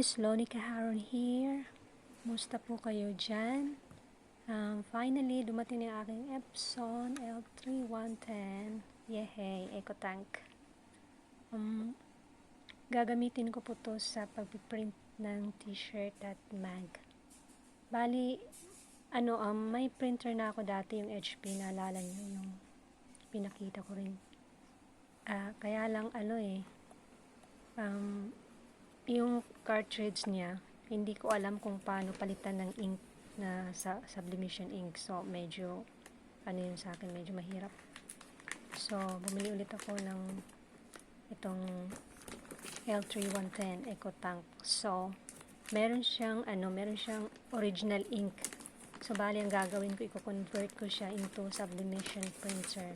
guys, Loni Kaharon here. Musta po kayo dyan? Finally, dumating na yung aking Epson L3110. Yehey, Eco Tank. Gagamitin ko po to sa pagpiprint ng t-shirt at mag. Bali, may printer na ako dati, yung HP, naalala nyo, yung pinakita ko rin. Kaya lang, yung cartridge niya, hindi ko alam kung paano palitan ng ink na sa Sublimation ink. So, medyo, yun sa akin, medyo mahirap. So, bumili ulit ako ng itong L3110 Eco Tank. So, meron siyang original ink. So, bali ang gagawin ko, i-convert ko siya into Sublimation Printer.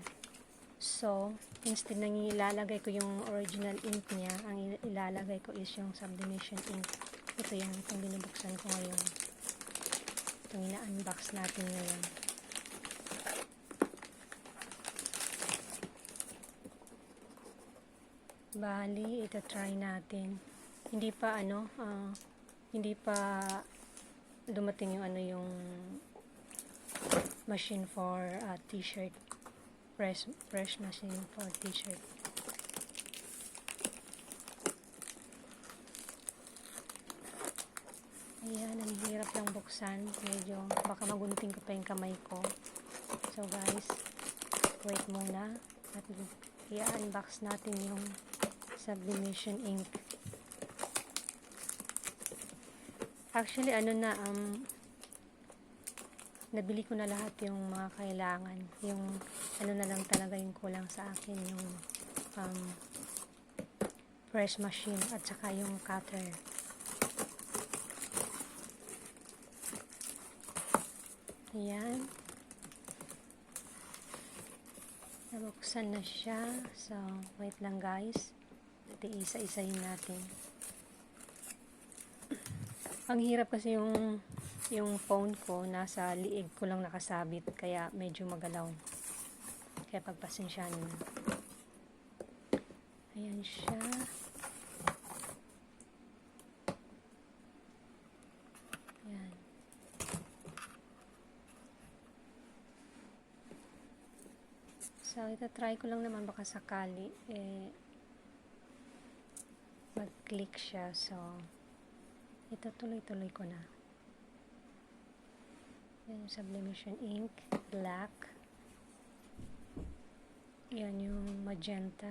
So, instead nang ilalagay ko yung original ink niya, ang ilalagay ko is yung Sublimation ink. Ito yan, itong binubuksan ko ngayon. Itong ina-unbox natin ngayon. Bali, ito try natin. Hindi pa dumating yung yung machine for t-shirt. Press machine for t-shirt. Ayan, ang hirap lang buksan. Medyo, baka magunting ko pa yung kamay ko. So guys, wait muna. At i-unbox natin yung Sublimation ink. Actually, nabili ko na lahat yung mga kailangan. Yung na lang talaga yung kulang sa akin, yung press machine at saka yung cutter. Ayan. Nabuksan na siya. So, wait lang guys. At isa-isahin natin. Ang hirap kasi yung phone ko nasa liig ko lang nakasabit, kaya medyo magalaw. Kaya pagpasensyahan na. Ayan siya. Ayan. So, ito try ko lang naman, baka sakali mag-click siya. So, ito tuloy-tuloy ko na. Yung Sublimation ink, black. Yan yung magenta.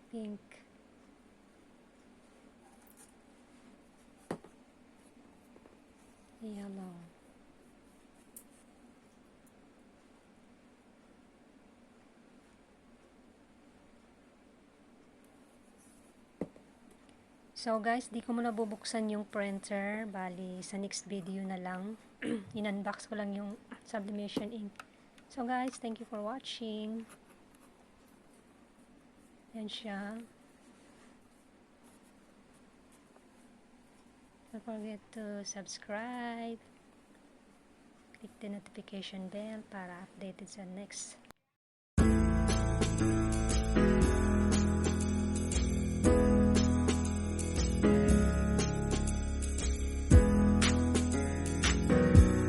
Pink. Yellow. So guys, di ko muna bubuksan yung printer. Bali, sa next video na lang. In-unbox ko lang yung Sublimation ink. So guys, thank you for watching. Yan siya. Don't forget to subscribe. Click the notification bell para updated sa next